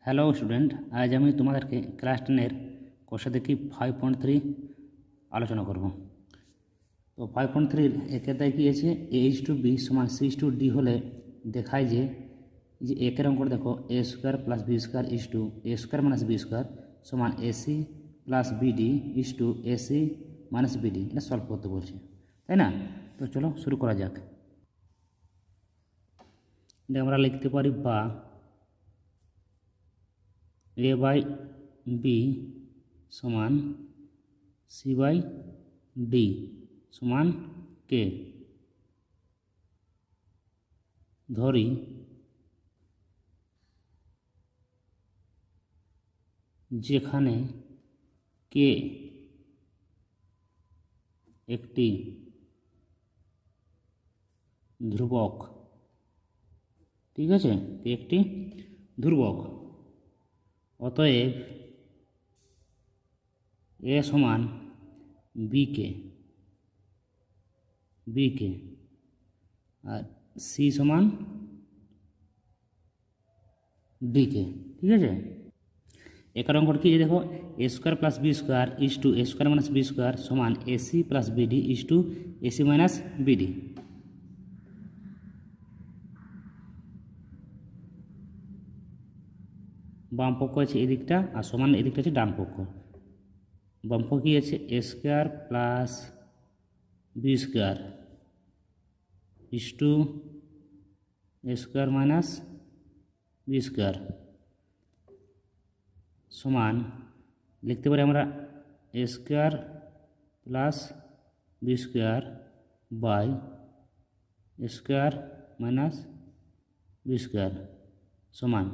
Hello student, আজ আমি তোমাদেরকে ক্লাস 10-এর কোষে দেখি 5.3 আলোচনা করব। তো 5.3-র একের দায় কী আছে, a/b সমান c/d হলে দেখায় যে একের অঙ্কটা দেখো a square plus b square is to a square minus b square সমান ac plus bd is to ac minus bd. এটা সলভ করতে বলছে, তাই না? তো চলো শুরু করা যাক। এটা আমরা লিখতে পারি বা a বাই বি সমান সি বাই ডি সমান কে। ধরি যেখানে কে একটি ধ্রুবক, ঠিক আছে, কে একটি ধ্রুবক, অতএব এ সমান বিকে আর সি সমান ডিকে, ঠিক আছে। একার অঙ্কটা কি দেখো, a square plus b square is to a square minus b square সমান ac plus bd is to ac minus bd. বাম পক্ষ আছে এদিকটা আর সমান এদিকটা আছে ডান পক্ষ। বাম পক্ষ কি আছে, a square plus b square is to a square minus b square সমান লিখতে পারি আমরা a square plus b square by a square minus b square সমান,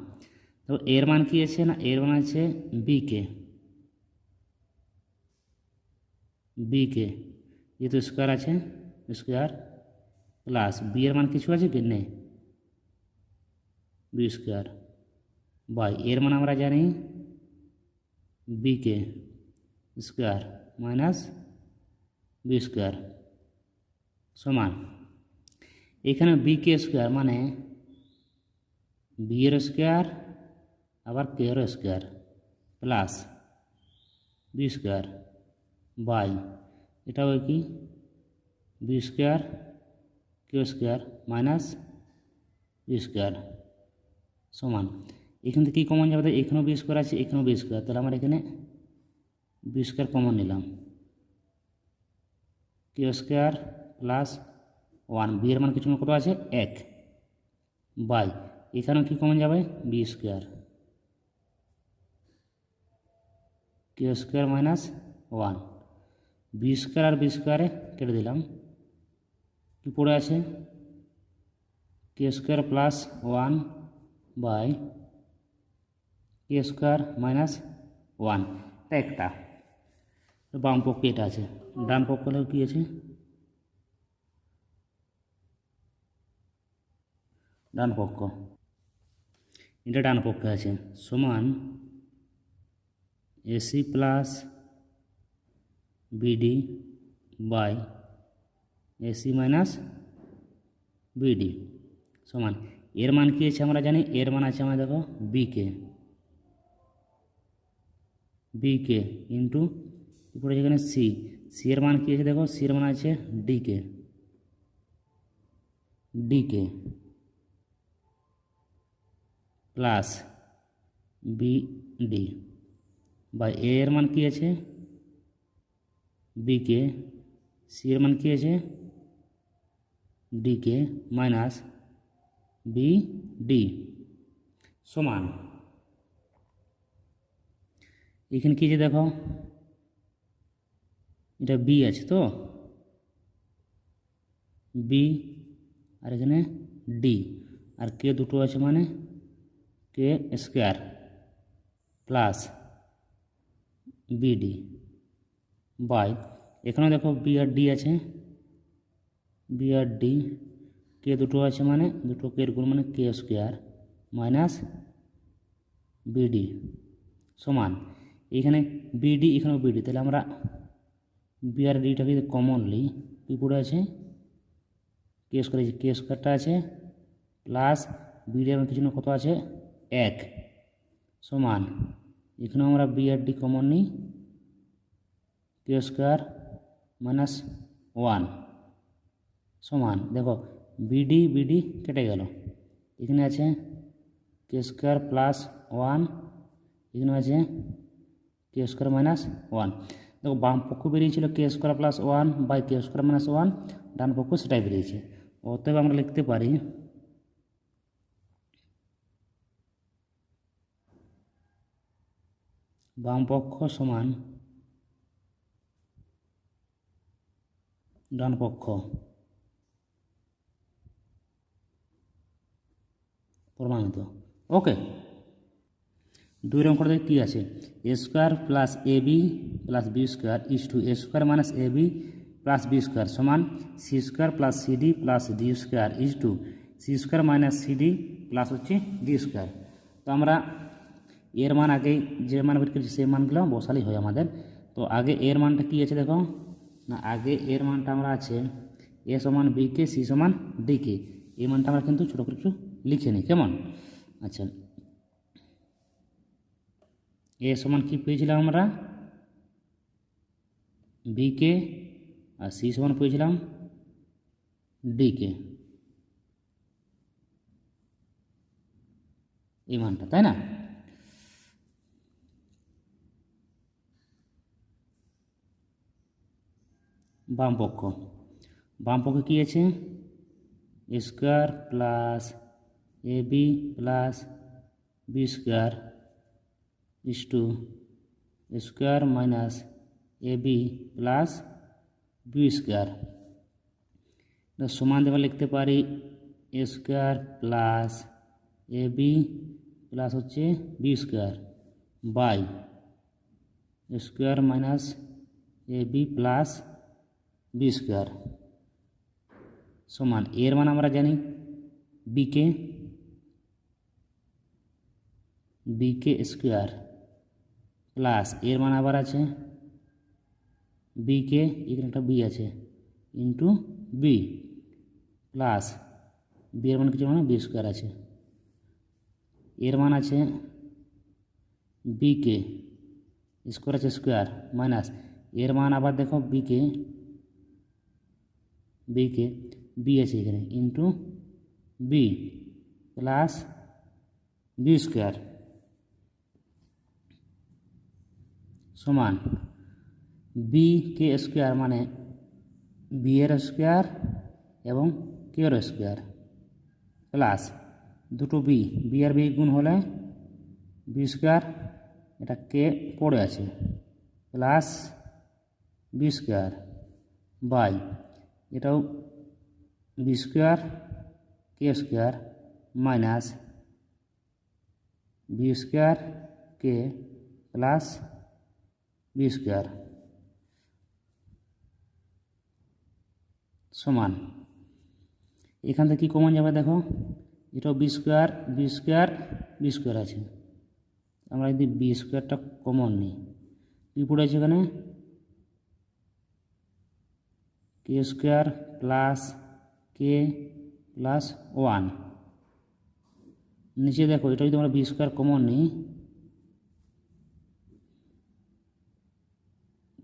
তো এর মান কি আছে না, এর মান আছে বিকে যেহেতু স্কোয়ার আছে স্কোয়ার প্লাস বি এর মান কিছু আছে কি নেই, বি স্কোয়ার বাই এর মান আমরা জানি bk square minus b square সমান এখানে বিকে স্কোয়ার মানে বি এর স্কোয়ার আবার কে এর square plus b square by এটাও কি b square k square minus b square সমান এখান থেকে কী কমন যাবে, এখানেও বি স্কোয়ার আছে এখানেও বি স্কোয়ার, তাহলে আমরা এখানে বি স্কোয়ার কমন নিলাম, কে স্কোয়ার প্লাস 1 বি এর মান কিছু কত আছে 1 বাই এখানেও কি কমন যাবে b square k square minus 1 b square আর বি স্কোয়ারে কেটে দিলাম, কি পড়ে আছে k square plus 1 by k square minus 1। এটা একটা বাম পক্ষে এটা আছে, ডান পক্ষ হলেও কী আছে, ডান পক্ষ এটা ডান পক্ষে আছে সমান ac plus bd by ac minus bd সমান এর মান কী আছে আমরা জানি, এর মান আছে আমরা দেখো বিকে ইন্টু উপরে যেখানে সি এর মান কী আছে দেখো, সি এর মান আছে ডিকে প্লাস বিডি বাই এর মান কী আছে বিকে, সি এর মান কী আছে ডিকে মাইনাস বিডি সমান এখানে কী আছে দেখো, এটা বি আছে তো বি আর এখানে ডি আর কে দুটো আছে মানে কে স্কোয়ার প্লাস বিডি বাই এখানে দেখো বি আর ডি আছে, বি আর ডি কে দুটো আছে মানে দুটো কে গুণ মানে কে স্কোয়ার মাইনাস বিডি সমান এখানে বিডি এখানেও বিডি, তাহলে আমরা বি আর ডিটাকে কমনলি কী পড়ে আছে কে স্কোয়ারটা আছে প্লাস বিডি এর কিছু না কত আছে 1 সমান এখানেও আমরা বি আর ডি কমন নিই, কে স্কোয়ার মাইনাস 1 সমান দেখো বিডি বিডি কেটে গেল, এখানে আছে কে স্কোয়ার প্লাস 1, এখানে আছে কে স্কোয়ার মাইনাস 1। দেখো বাম পক্ষ বেরিয়েছিল k square plus 1 by k square minus 1, ডান পক্ষ সেটাই বেরিয়েছে। অতএব আমরা লিখতে পারি বাম পক্ষ সমান ডান পক্ষ প্রমাণিত। ওকে, 2 নম্বর করে কী আছে, a square plus a b plus b square is to a square minus a b plus b square সমান c square plus cd plus d square is to c square minus cd plus হচ্ছে d square. তো আমরা এর মান আগেই যে মান বের করেছি সেই মানগুলো বসালেই হয় আমাদের। তো আগে এর মানটা কী আছে দেখো না, আগে এর মানটা আমরা আছে এ সমান বিকে সি সমান ডিকে, এই মানটা আমরা কিন্তু ছোটো করে একটু লিখে নিই কেমন। আচ্ছা, এ সমান কী পেয়েছিলাম আমরা বিকে, আর সি সমান পেয়েছিলাম ডিকে, এই মানটা, তাই না। বাম পক্ষে কী আছে, a square plus a b plus b square is to a square minus a b plus b square সমান দেওয়া লিখতে পারি a square plus a b plus হচ্ছে b square by a square minus a b plus b square সমান এর মান আমরা জানি বিকে স্কোয়ার প্লাস এর মান আবার আছে বিকে, এখানে একটা বি আছে ইন্টু বি প্লাস বি এর মান কিছু মানে বি স্কোয়ার আছে, এর মান আছে বিকে স্কোয়ার আছে স্কোয়ার মাইনাস এর মান আবার দেখো বিকে বি আছে এখানে into b plus b square সমান বি কে স্কোয়ার মানে বি এর স্কোয়ার এবং কে এর স্কোয়ার প্লাস দুটো বি আর বি গুণ হলে বি স্কোয়ার, এটা কে পড়ে আছে প্লাস বি স্কোয়ার বাই এটাও b square k square minus b square k plus b square সমান এখান থেকে কী কমন যাবে দেখো, এটাও বি স্কোয়ার আছে, আমরা যদি বি স্কোয়ারটা কমন নিই কী পড়েছে এখানে কে স্কোয়ার প্লাস কে প্লাস 1, নিচে দেখো এটা যদি আমরা বি স্কোয়ার কমন নিই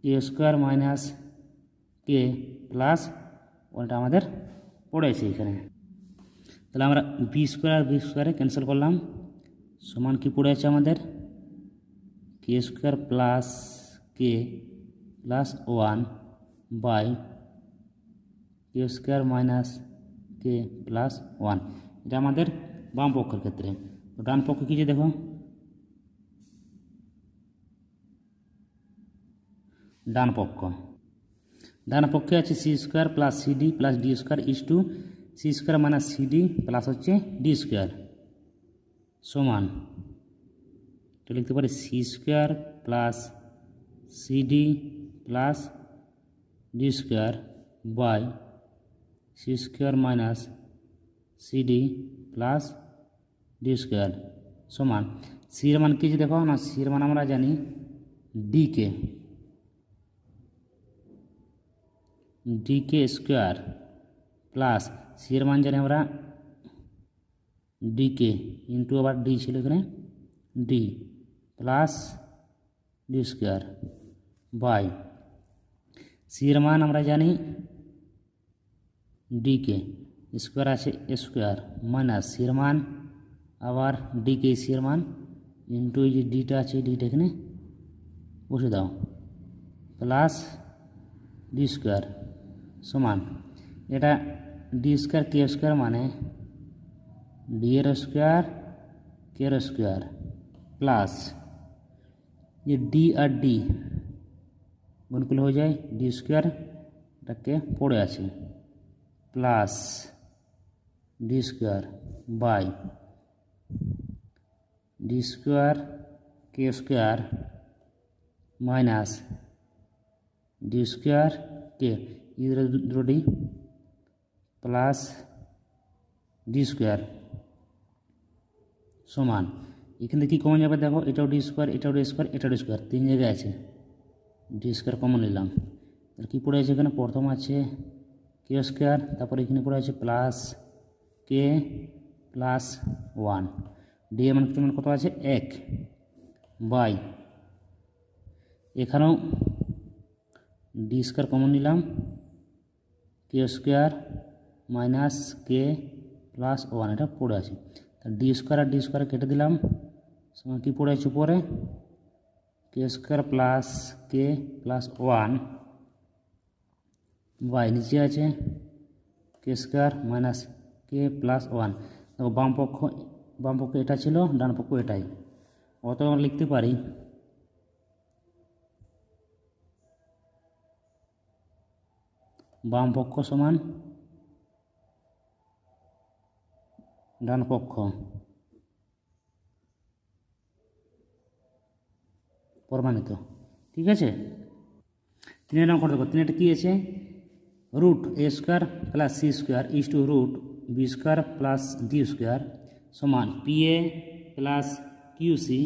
k square minus k plus 1টা আমাদের পড়েছে এখানে। তাহলে আমরা বি স্কোয়ার আর বি স্কোয়ারে ক্যান্সেল করলাম সমান কি পড়ে আছে আমাদের k square plus k plus 1 by k square minus k plus 1, এটা আমাদের বাম পক্ষের ক্ষেত্রে। তো ডান পক্ষ কী যে দেখো ডান পক্ষে আছে c square plus cd plus d square is to c square minus cd plus হচ্ছে ডি স্কোয়ার সমান তো লিখতে পারি c square plus cd plus d square by c square minus cd plus d square সমান সির মান কি দেখো না, সির মান আমরা জানি ডিকে স্কোয়ার প্লাস সির মান জানি আমরা ডিকে ইন্টু আবার ডি ছিল এখানে d plus d square by c এর মান আমরা জানি ডিকে স্কোয়ার আছে স্কোয়ার মাইনাস সি এর মান আবার ডিকে সি এর মান ইন্টু এই যে ডিটা আছে ডিটা এখানে বসে দাও প্লাস ডি স্কোয়ার সমান এটা ডি স্কোয়ার কে স্কোয়ার মানে ডি এর স্কোয়ার কে এর স্কোয়ার প্লাস যে ডি আর ডি গুণ করলে হয়ে যায় ডি স্কোয়ার এটাকে পড়ে আছে plus d square by d square k square minus d square k দুটো ডি প্লাস ডি স্কোয়ার সমান এখান থেকে কী কমন যাবে দেখো এটাও ডি স্কোয়ার এটাও ডি স্কোয়ার এটাও ডি স্কোয়ার তিন জায়গায় আছে ডি স্কোয়ার কমন নিলাম তাহলে কী পড়ে আছে এখানে প্রথম আছে কে স্কোয়ার তারপর এখানে পড়ে আছে plus k plus one D এর মান কত আছে এক বাই এখানেও ডি স্কোয়ার কমন নিলাম k square minus k plus one এটা পড়ে আছে তা ডি স্কোয়ার আর ডি স্কোয়ার কেটে দিলাম সময় কী পড়ে আছে উপরে k square plus k plus one by নিচে আছে k square minus k plus one দেখো বাম পক্ষ এটা ছিল ডান পক্ষ এটাই অত আমরা লিখতে পারি বাম পক্ষ সমান ডান পক্ষ প্রমাণিত ঠিক আছে 3 নম্বর দেখো 3 এটা কী আছে root a square plus c square is to root b square plus d square সমান p a plus q c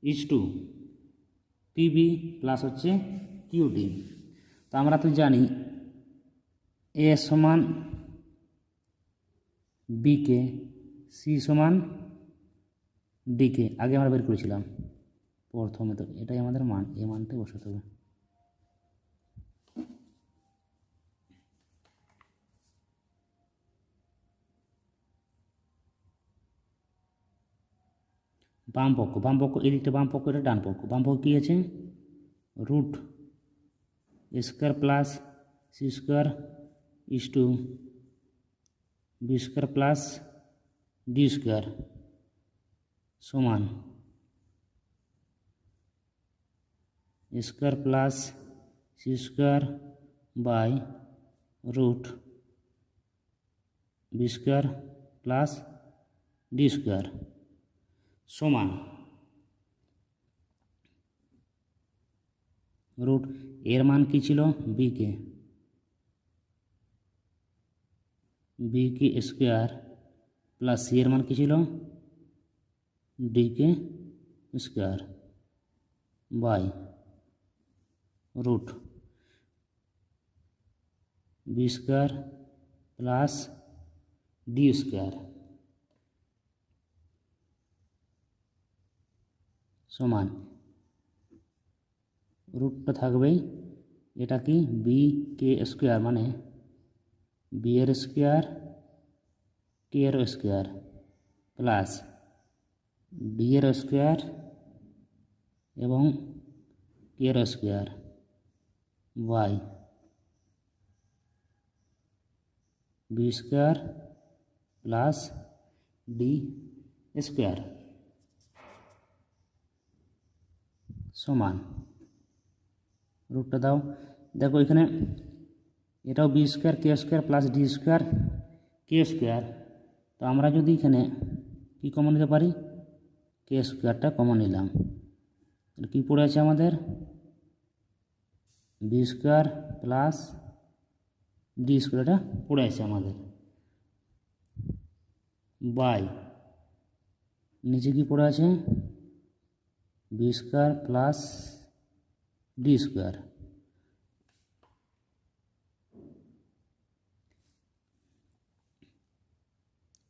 is to p b plus হচ্ছে কিউ ডি তো আমরা তো জানি এ সমান বিকে সি সমান ডিকে আগে আমরা বের করেছিলাম প্রথমে তো এটাই আমাদের মান এই মানটা বসাতে হবে বাম পক্ষ এদিকটা বাম পক্ষ এটা ডান পক্ষ বাম পক্ষ কী আছে root square plus c square is to b square plus d square সমান square plus c square by root b square plus d square সমান রুট এর মান কী ছিল বিকে স্কোয়ার প্লাস সি এর মান কী ছিল dk square by root b square plus d square সমান রুটটা থাকবেই এটা কি বি কে স্কোয়ার মানে বি এর স্কোয়ার কে এর স্কোয়ার প্লাস ডি এর স্কোয়ার এবং কে এর square by b square plus d square সমান রুটটা দাও দেখো এখানে এটাও b square k square plus d square k square তো আমরা যদি এখানে কী কমন নিতে পারি কে স্কোয়ারটা কমন নিলাম কী পড়ে আছে আমাদের বি স্কোয়ার প্লাস ডি স্কোয়ারটা পড়ে আছে আমাদের বাই নিচে কি পড়ে আছে b square plus d square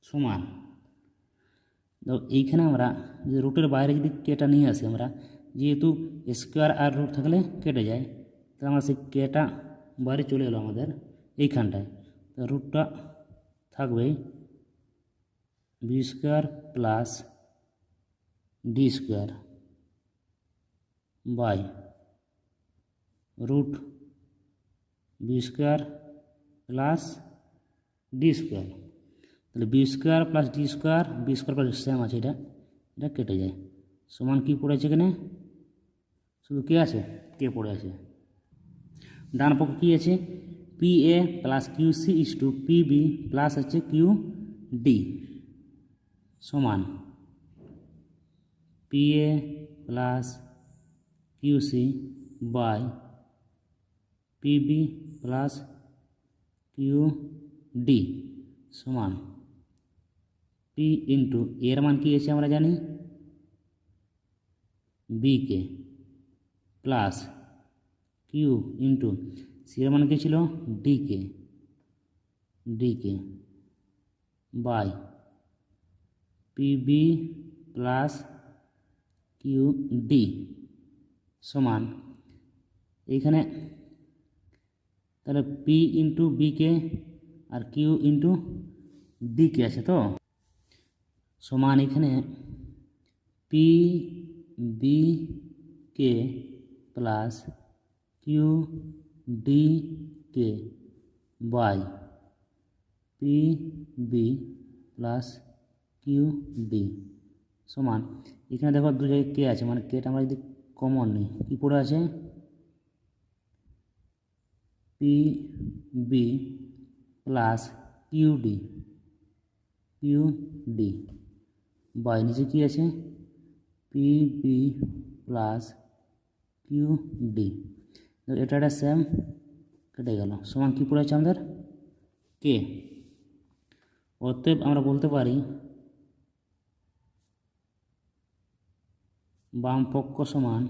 সমান তো এইখানে আমরা যে রুটের বাইরে যদি কেটা নিয়ে আসি আমরা, যেহেতু স্কোয়ার আর রুট থাকলে কেটে যায়, তো আমরা সেই কেটা বাইরে চলে এলো আমাদের এইখানটায়। তো রুটটা থাকবে b square plus d square by root b square plus d square. তাহলে b square plus d square, b square plus same আছে, এটা কেটে যায়। সমান কী পড়েছে এখানে? শুধু কে আছে? কে পড়ে আছে। ডান পক্ষে কী আছে? P a plus q c is to p b plus হচ্ছে কিউ ডি সমান p a plus q c by p b plus q d সমান পি ইন্টু এর মান কী আছে আমরা জানি b k plus q into c এর মান কী ছিল d k by p b plus q d সমান এইখানে তাহলে পি ইন্টু বি কে আর কিউ ইন্টু ডি কে আছে, তো সমান এখানে p b k plus q d k by p b plus q d সমান এখানে দেখো দু জায়গায় কে আছে, মানে কেটা আমরা যদি কমন নিই কী পড়ে আছে p b plus q d by নিচে কী আছে p b plus q d. এটা একটা সেম কেটে গেল, সমান কী পড়ে আছে আমাদের কে। অতএব আমরা বলতে পারি বাম পক্ষ সমান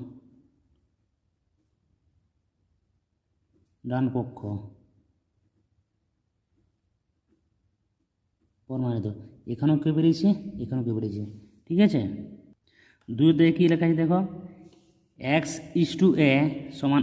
ডান পক্ষ প্রমাণিত। এখানেও কে বেরিয়েছে, এখানেও কে বেরিয়েছে, ঠিক আছে। দুই দেখে কী লেখা আছে দেখো, এক্স ইস টু এ সমান